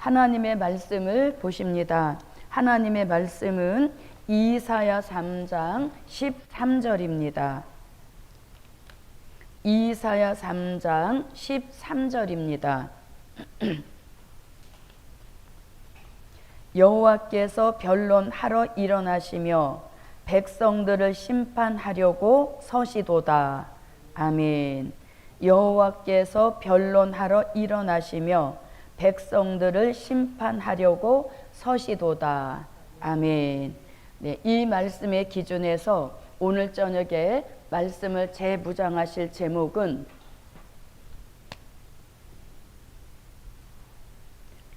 하나님의 말씀을 보십니다. 하나님의 말씀은 이사야 3장 13절입니다. 이사야 3장 13절입니다. 여호와께서 변론하러 일어나시며 백성들을 심판하려고 서시도다. 아멘. 여호와께서 변론하러 일어나시며 백성들을 심판하려고 서시도다. 아멘. 네, 이 말씀의 기준에서 오늘 저녁에 말씀을 재무장하실 제목은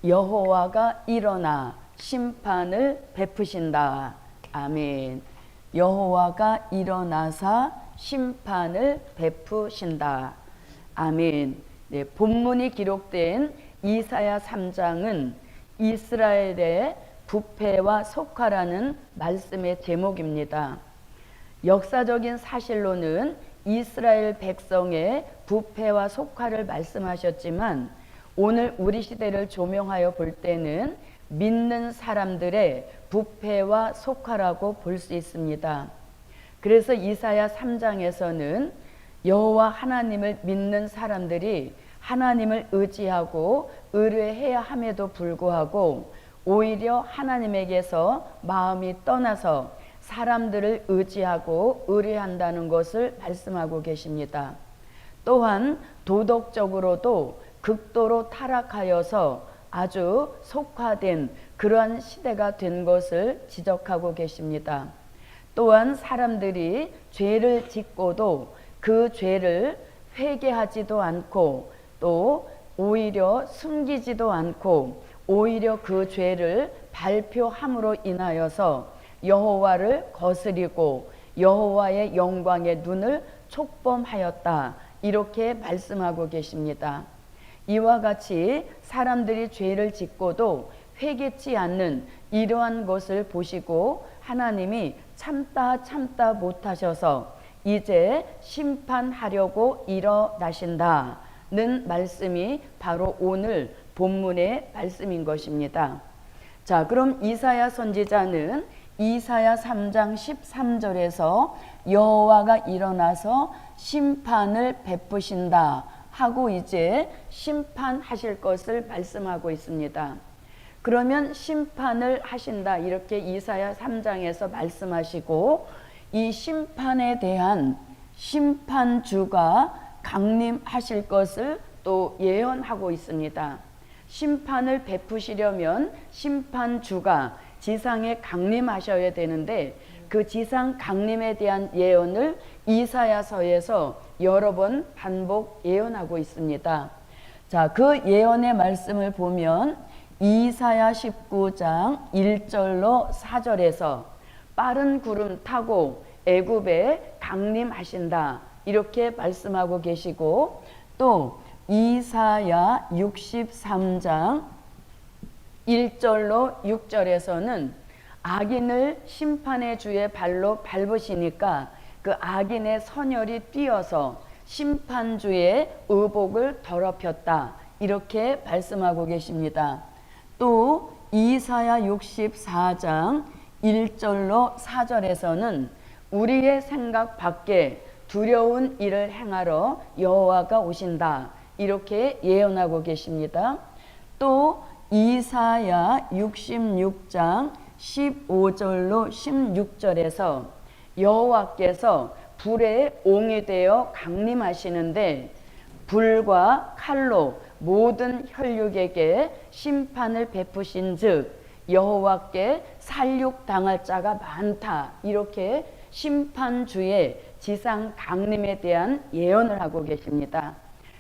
여호와가 일어나 심판을 베푸신다. 아멘. 여호와가 일어나사 심판을 베푸신다. 아멘. 네, 본문이 기록된 이사야 3장은 이스라엘의 부패와 속화라는 말씀의 제목입니다. 역사적인 사실로는 이스라엘 백성의 부패와 속화를 말씀하셨지만 오늘 우리 시대를 조명하여 볼 때는 믿는 사람들의 부패와 속화라고 볼 수 있습니다. 그래서 이사야 3장에서는 여호와 하나님을 믿는 사람들이 하나님을 의지하고 의뢰해야 함에도 불구하고 오히려 하나님에게서 마음이 떠나서 사람들을 의지하고 의뢰한다는 것을 말씀하고 계십니다. 또한 도덕적으로도 극도로 타락하여서 아주 속화된 그러한 시대가 된 것을 지적하고 계십니다. 또한 사람들이 죄를 짓고도 그 죄를 회개하지도 않고 또 오히려 숨기지도 않고 오히려 그 죄를 발표함으로 인하여서 여호와를 거스리고 여호와의 영광의 눈을 촉범하였다. 이렇게 말씀하고 계십니다. 이와 같이 사람들이 죄를 짓고도 회개치 않는 이러한 것을 보시고 하나님이 참다 못하셔서 이제 심판하려고 일어나신다는 말씀이 바로 오늘 본문의 말씀인 것입니다. 자, 그럼 이사야 선지자는 이사야 3장 13절에서 여호와가 일어나서 심판을 베푸신다 하고 이제 심판하실 것을 말씀하고 있습니다. 그러면 심판을 하신다 이렇게 이사야 3장에서 말씀하시고 이 심판에 대한 심판주가 강림하실 것을 또 예언하고 있습니다. 심판을 베푸시려면 심판주가 지상에 강림하셔야 되는데 그 지상 강림에 대한 예언을 이사야서에서 여러 번 반복 예언하고 있습니다. 자, 그 예언의 말씀을 보면 이사야 19장 1절로 4절에서 빠른 구름 타고 애굽에 강림하신다 이렇게 말씀하고 계시고 또 이사야 63장 1절로 6절에서는 악인을 심판의 주의 발로 밟으시니까 그 악인의 선열이 뛰어서 심판주의 의복을 더럽혔다 이렇게 말씀하고 계십니다. 또 이사야 64장 1절로 4절에서는 우리의 생각 밖에 두려운 일을 행하러 여호와가 오신다 이렇게 예언하고 계십니다. 또 이사야 66장 15절로 16절에서 여호와께서 불의 옹이 되어 강림하시는데 불과 칼로 모든 혈육에게 심판을 베푸신 즉 여호와께 살육당할 자가 많다 이렇게 심판주의 지상 강림에 대한 예언을 하고 계십니다.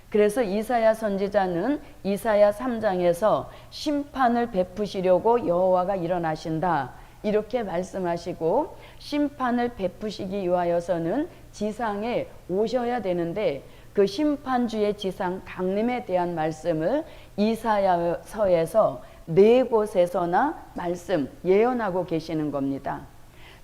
그래서 이사야 선지자는 이사야 3장에서 심판을 베푸시려고 여호와가 일어나신다 이렇게 말씀하시고 심판을 베푸시기 위하여서는 지상에 오셔야 되는데 그 심판주의 지상 강림에 대한 말씀을 이사야서에서 4곳에서나 말씀 예언하고 계시는 겁니다.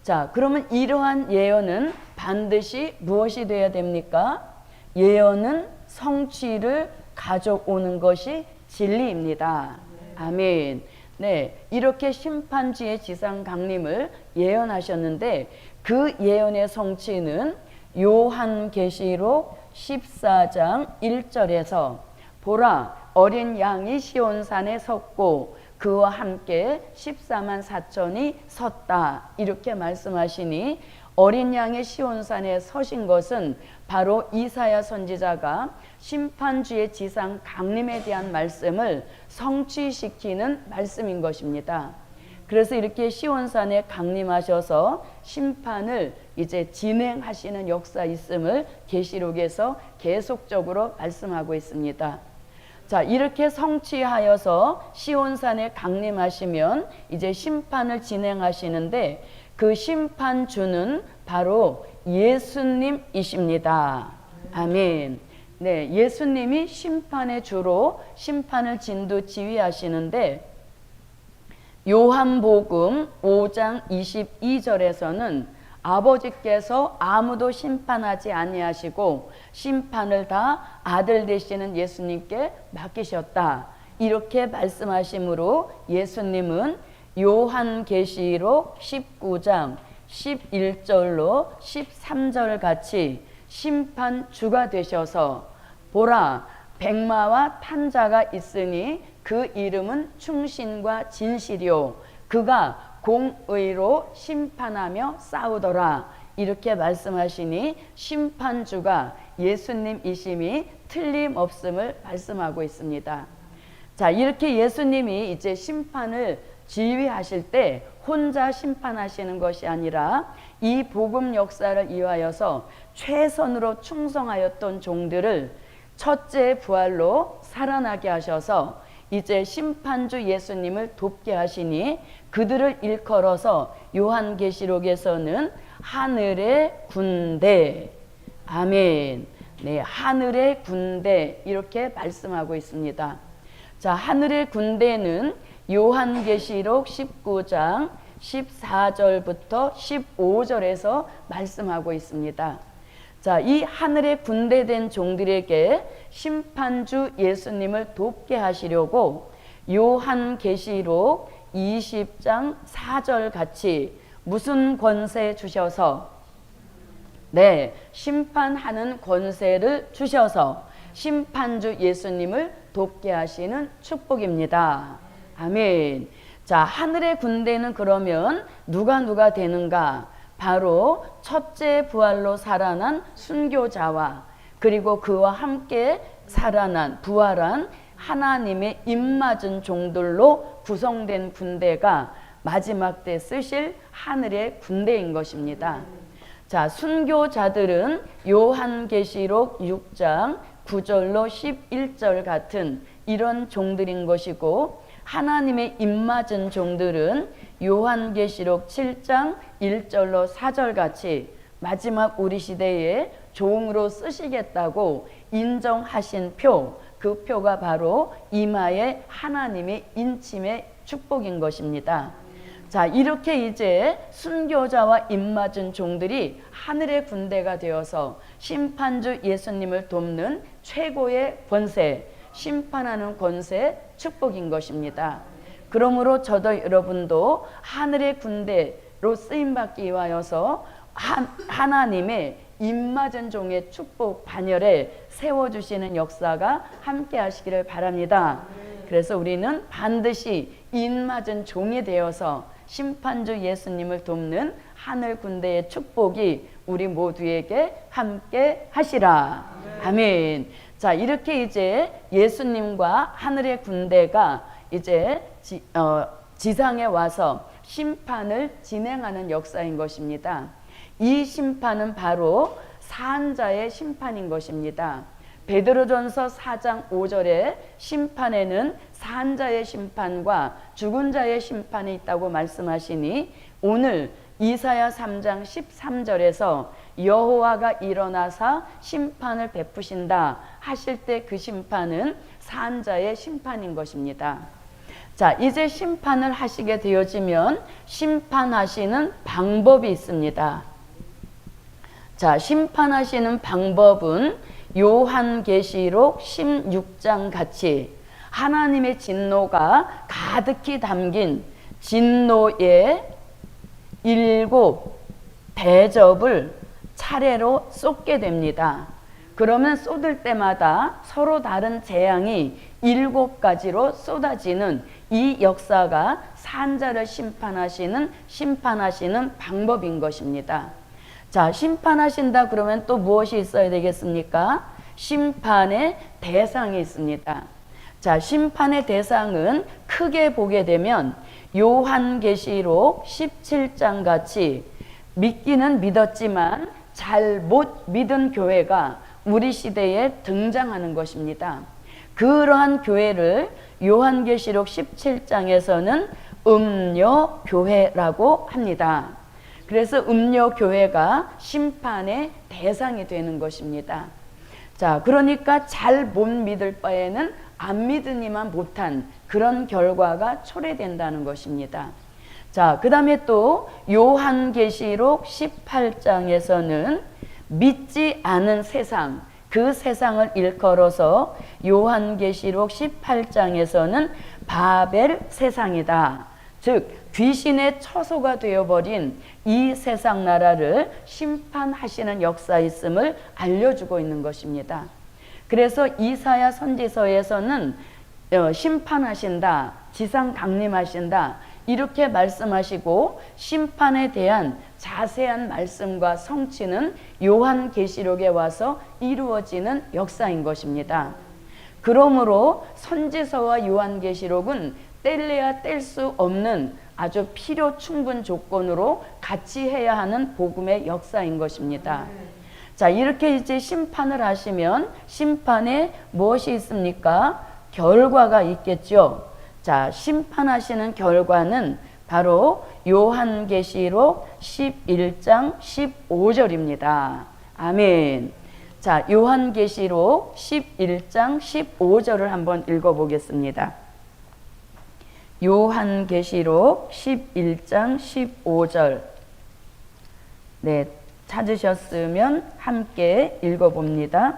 자, 그러면 이러한 예언은 반드시 무엇이 되어야 됩니까? 예언은 성취를 가져오는 것이 진리입니다. 아멘. 네, 이렇게 심판주의 지상 강림을 예언하셨는데 그 예언의 성취는 요한계시록 14장 1절에서 보라 어린 양이 시온산에 섰고 그와 함께 14만 4천이 섰다 이렇게 말씀하시니 어린 양의 시온산에 서신 것은 바로 이사야 선지자가 심판주의 지상 강림에 대한 말씀을 성취시키는 말씀인 것입니다. 그래서 이렇게 시온산에 강림하셔서 심판을 이제 진행하시는 역사 있음을 계시록에서 계속적으로 말씀하고 있습니다. 자, 이렇게 성취하여서 시온산에 강림하시면 이제 심판을 진행하시는데 그 심판주는 바로 예수님이십니다. 아멘. 네, 예수님이 심판의 주로 심판을 진두지휘하시는데 요한복음 5장 22절에서는 아버지께서 아무도 심판하지 아니하시고 심판을 다 아들 되시는 예수님께 맡기셨다. 이렇게 말씀하시므로 예수님은 요한계시록 19장 11절로 13절 같이 심판주가 되셔서 보라 백마와 탄자가 있으니 그 이름은 충신과 진실이요 그가 공의로 심판하며 싸우더라 이렇게 말씀하시니 심판주가 예수님이심이 틀림없음을 말씀하고 있습니다. 자, 이렇게 예수님이 이제 심판을 지휘하실 때 혼자 심판하시는 것이 아니라 이 복음 역사를 이화여서 최선으로 충성하였던 종들을 첫째 부활로 살아나게 하셔서 이제 심판주 예수님을 돕게 하시니 그들을 일컬어서 요한계시록에서는 하늘의 군대, 아멘. 네, 하늘의 군대 이렇게 말씀하고 있습니다. 자, 하늘의 군대는 요한계시록 19장 14절부터 15절에서 말씀하고 있습니다. 자, 이 하늘의 군대된 종들에게 심판주 예수님을 돕게 하시려고 요한계시록 20장 4절 같이 무슨 권세 주셔서 네, 심판하는 권세를 주셔서 심판주 예수님을 돕게 하시는 축복입니다. 아멘. 자, 하늘의 군대는 그러면 누가 되는가? 바로 첫째 부활로 살아난 순교자와 그리고 그와 함께 살아난 부활한 하나님의 입맞은 종들로 구성된 군대가 마지막 때 쓰실 하늘의 군대인 것입니다. 자, 순교자들은 요한계시록 6장 9절로 11절 같은 이런 종들인 것이고 하나님의 입맞은 종들은 요한계시록 7장 1절로 4절 같이 마지막 우리 시대에 종으로 쓰시겠다고 인정하신 표, 그 표가 바로 이마에 하나님의 인침의 축복인 것입니다. 자, 이렇게 이제 순교자와 입맞은 종들이 하늘의 군대가 되어서 심판주 예수님을 돕는 최고의 권세, 심판하는 권세, 축복인 것입니다. 그러므로 저도 여러분도 하늘의 군대로 쓰임받기 위하여서 하나님의 입맞은 종의 축복 반열에 세워주시는 역사가 함께 하시기를 바랍니다. 그래서 우리는 반드시 입맞은 종이 되어서 심판주 예수님을 돕는 하늘 군대의 축복이 우리 모두에게 함께 하시라. 아멘. 자, 이렇게 이제 예수님과 하늘의 군대가 이제 지상에 와서 심판을 진행하는 역사인 것입니다. 이 심판은 바로 산자의 심판인 것입니다. 베드로전서 4장 5절에 심판에는 산자의 심판과 죽은 자의 심판이 있다고 말씀하시니 오늘 이사야 3장 13절에서 여호와가 일어나사 심판을 베푸신다 하실 때 그 심판은 산자의 심판인 것입니다. 자, 이제 심판을 하시게 되어지면 심판하시는 방법이 있습니다. 자, 심판하시는 방법은 요한계시록 16장 같이 하나님의 진노가 가득히 담긴 진노의 7 대접을 차례로 쏟게 됩니다. 그러면 쏟을 때마다 서로 다른 재앙이 7가지로 쏟아지는 이 역사가 산자를 심판하시는 방법인 것입니다. 자, 심판하신다 그러면 또 무엇이 있어야 되겠습니까? 심판의 대상이 있습니다. 자, 심판의 대상은 크게 보게 되면 요한계시록 17장 같이 믿기는 믿었지만 잘 못 믿은 교회가 우리 시대에 등장하는 것입니다. 그러한 교회를 요한계시록 17장에서는 음녀교회라고 합니다. 그래서 음녀교회가 심판의 대상이 되는 것입니다. 자, 그러니까 잘 못 믿을 바에는 안 믿으니만 못한 그런 결과가 초래된다는 것입니다. 자, 그 다음에 또 요한계시록 18장에서는 믿지 않은 세상, 그 세상을 일컬어서 요한계시록 18장에서는 바벨 세상이다. 즉 귀신의 처소가 되어버린 이 세상 나라를 심판하시는 역사 있음을 알려주고 있는 것입니다. 그래서 이사야 선지서에서는 심판하신다, 지상 강림하신다 이렇게 말씀하시고 심판에 대한 자세한 말씀과 성취는 요한계시록에 와서 이루어지는 역사인 것입니다. 그러므로 선지서와 요한계시록은 뗄래야 뗄 수 없는 아주 필요 충분 조건으로 같이 해야 하는 복음의 역사인 것입니다. 자, 이렇게 이제 심판을 하시면 심판에 무엇이 있습니까? 결과가 있겠죠. 자, 심판하시는 결과는 바로 요한계시록 11장 15절입니다. 아멘. 자, 요한계시록 11장 15절을 한번 읽어보겠습니다. 요한계시록 11장 15절. 네, 찾으셨으면 함께 읽어봅니다.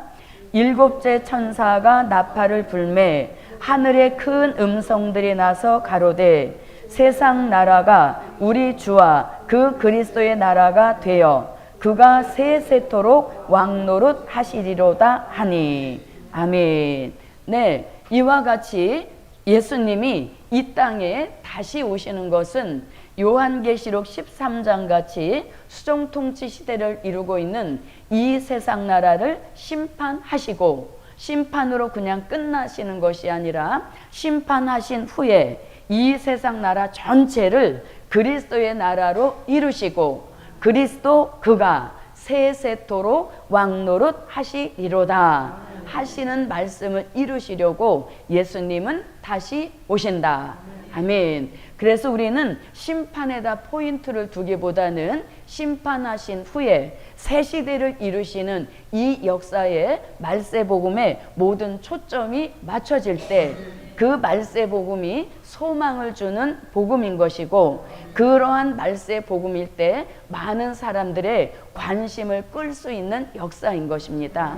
7째 천사가 나팔을 불매 하늘에 큰 음성들이 나서 가로되 세상 나라가 우리 주와 그 그리스도의 나라가 되어 그가 세세토록 왕노릇 하시리로다 하니. 아멘. 네, 이와 같이 예수님이 이 땅에 다시 오시는 것은 요한계시록 13장 같이 수종통치 시대를 이루고 있는 이 세상 나라를 심판하시고 심판으로 그냥 끝나시는 것이 아니라 심판하신 후에 이 세상 나라 전체를 그리스도의 나라로 이루시고 그리스도 그가 세세토록 왕노릇 하시리로다 하시는 말씀을 이루시려고 예수님은 다시 오신다. 아멘. 그래서 우리는 심판에다 포인트를 두기보다는 심판하신 후에 새 시대를 이루시는 이 역사의 말세복음에 모든 초점이 맞춰질 때 그 말세복음이 소망을 주는 복음인 것이고 그러한 말세복음일 때 많은 사람들의 관심을 끌 수 있는 역사인 것입니다.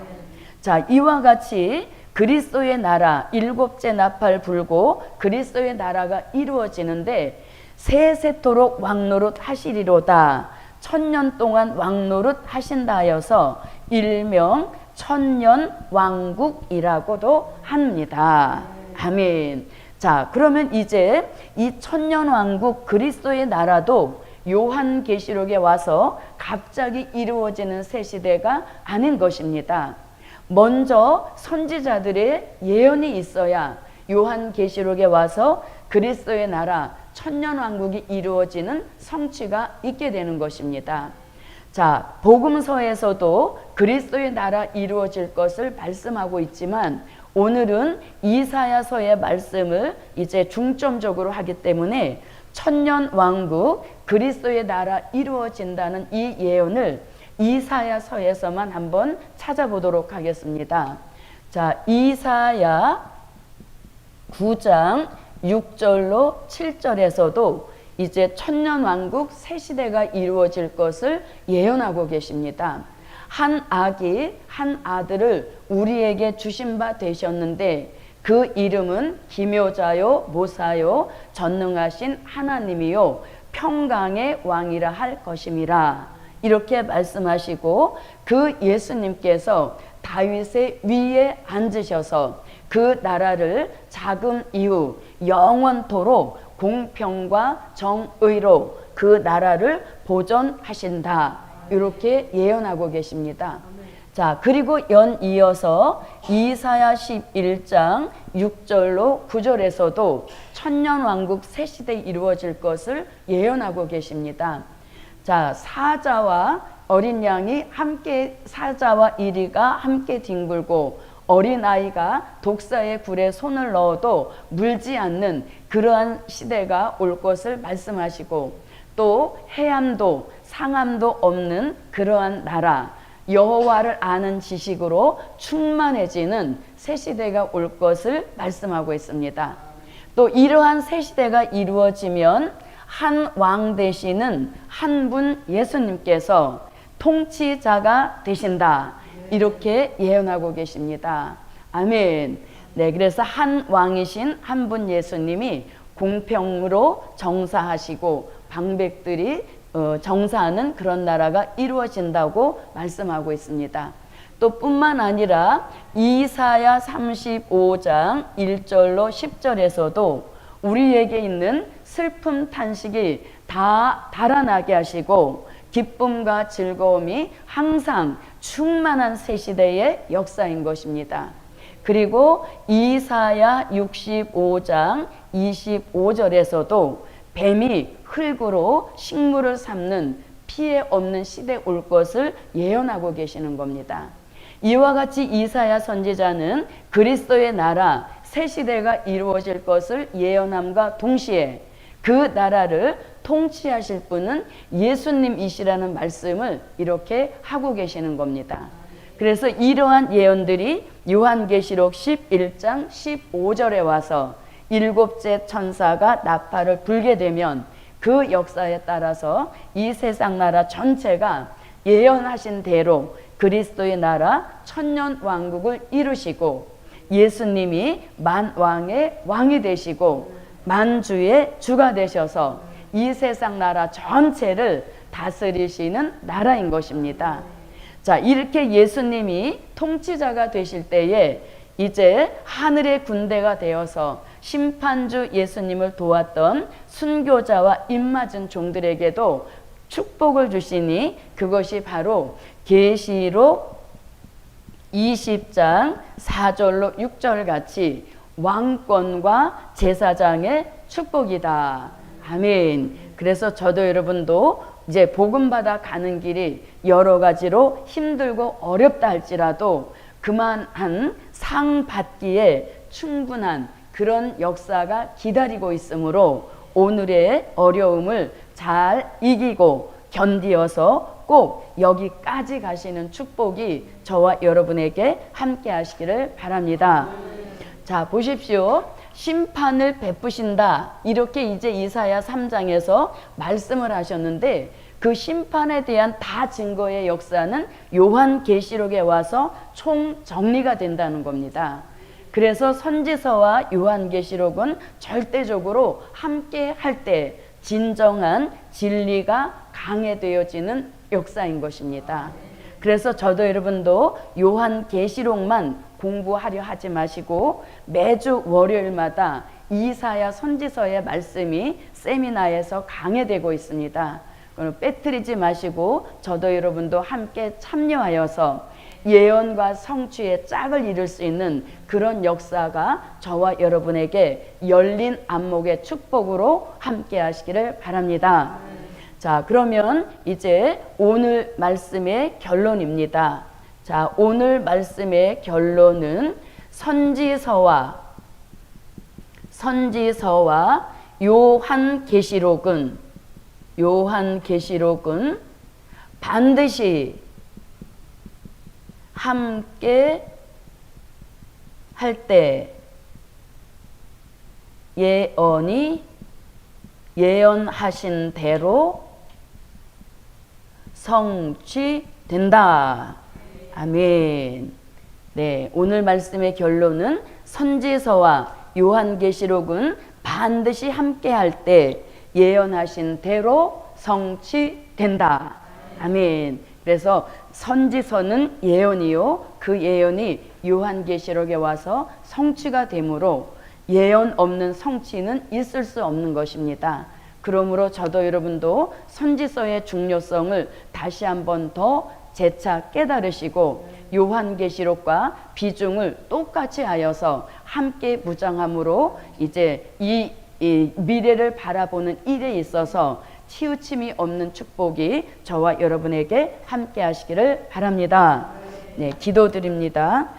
자, 이와 같이 그리스도의 나라 7째 나팔 불고 그리스도의 나라가 이루어지는데 세세토록 왕노릇 하시리로다. 1000년 동안 왕노릇 하신다 하여서 일명 천년왕국이라고도 합니다. 아멘. 자, 그러면 이제 이 천년왕국 그리스도의 나라도 요한계시록에 와서 갑자기 이루어지는 새 시대가 아닌 것입니다. 먼저 선지자들의 예언이 있어야 요한계시록에 와서 그리스도의 나라 천년왕국이 이루어지는 성취가 있게 되는 것입니다. 자, 복음서에서도 그리스도의 나라 이루어질 것을 말씀하고 있지만 오늘은 이사야서의 말씀을 이제 중점적으로 하기 때문에 천년왕국 그리스도의 나라 이루어진다는 이 예언을 이사야서에서만 한번 찾아보도록 하겠습니다. 자, 이사야 9장 6절로 7절에서도 이제 천년왕국 새 시대가 이루어질 것을 예언하고 계십니다. 한 아기 한 아들을 우리에게 주신 바 되셨는데 그 이름은 기묘자요 모사요 전능하신 하나님이요 평강의 왕이라 할 것임이라. 이렇게 말씀하시고 그 예수님께서 다윗의 위에 앉으셔서 그 나라를 자금 이후 영원토록 공평과 정의로 그 나라를 보존하신다. 이렇게 예언하고 계십니다. 자, 그리고 연이어서 이사야 11장 6절로 9절에서도 천년왕국 새 시대에 이루어질 것을 예언하고 계십니다. 자, 사자와 어린 양이 함께, 사자와 이리가 함께 뒹굴고 어린아이가 독사의 굴에 손을 넣어도 물지 않는 그러한 시대가 올 것을 말씀하시고, 또 해함도 상함도 없는 그러한 나라, 여호와를 아는 지식으로 충만해지는 새 시대가 올 것을 말씀하고 있습니다. 또 이러한 새 시대가 이루어지면 한 왕 되시는 한 분 예수님께서 통치자가 되신다. 이렇게 예언하고 계십니다. 아멘. 네, 그래서 한 왕이신 한 분 예수님이 공평으로 정사하시고 방백들이 정사하는 그런 나라가 이루어진다고 말씀하고 있습니다. 또 뿐만 아니라 이사야 35장 1절로 10절에서도 우리에게 있는 슬픔 탄식이 다 달아나게 하시고 기쁨과 즐거움이 항상 충만한 새 시대의 역사인 것입니다. 그리고 이사야 65장 25절에서도 뱀이 흙으로 식물을 삼는 피해 없는 시대 올 것을 예언하고 계시는 겁니다. 이와 같이 이사야 선지자는 그리스도의 나라 새 시대가 이루어질 것을 예언함과 동시에 그 나라를 통치하실 분은 예수님이시라는 말씀을 이렇게 하고 계시는 겁니다. 그래서 이러한 예언들이 요한계시록 11장 15절에 와서 일곱째 천사가 나팔을 불게 되면 그 역사에 따라서 이 세상 나라 전체가 예언하신 대로 그리스도의 나라 천년 왕국을 이루시고 예수님이 만왕의 왕이 되시고 만주의 주가 되셔서 이 세상 나라 전체를 다스리시는 나라인 것입니다. 자, 이렇게 예수님이 통치자가 되실 때에 이제 하늘의 군대가 되어서 심판주 예수님을 도왔던 순교자와 입맞은 종들에게도 축복을 주시니 그것이 바로 계시록 20장 4절로 6절 같이 왕권과 제사장의 축복이다. 아멘. 그래서 저도 여러분도 이제 복음 받아 가는 길이 여러 가지로 힘들고 어렵다 할지라도 그만한 상 받기에 충분한 그런 역사가 기다리고 있으므로 오늘의 어려움을 잘 이기고 견디어서 꼭 여기까지 가시는 축복이 저와 여러분에게 함께 하시기를 바랍니다. 자, 보십시오. 심판을 베푸신다. 이렇게 이제 이사야 3장에서 말씀을 하셨는데 그 심판에 대한 다 증거의 역사는 요한계시록에 와서 총정리가 된다는 겁니다. 그래서 선지서와 요한계시록은 절대적으로 함께 할 때 진정한 진리가 강해되어지는 역사인 것입니다. 그래서 저도 여러분도 요한계시록만 공부하려 하지 마시고 매주 월요일마다 이사야 선지서의 말씀이 세미나에서 강해되고 있습니다. 그럼 빼뜨리지 마시고 저도 여러분도 함께 참여하여서 예언과 성취의 짝을 이룰 수 있는 그런 역사가 저와 여러분에게 열린 안목의 축복으로 함께 하시기를 바랍니다. 자, 그러면 이제 오늘 말씀의 결론입니다. 자, 오늘 말씀의 결론은 선지서와 요한계시록은 반드시 함께 할 때 예언하신 대로 성취된다. 아멘. 네, 오늘 말씀의 결론은 선지서와 요한계시록은 반드시 함께 할 때 예언하신 대로 성취된다. 아멘. 그래서 선지서는 예언이요, 그 예언이 요한계시록에 와서 성취가 되므로 예언 없는 성취는 있을 수 없는 것입니다. 그러므로 저도 여러분도 선지서의 중요성을 다시 한번 더 재차 깨달으시고 요한계시록과 비중을 똑같이 하여서 함께 무장함으로 이제 이 미래를 바라보는 일에 있어서 치우침이 없는 축복이 저와 여러분에게 함께 하시기를 바랍니다. 네, 기도드립니다.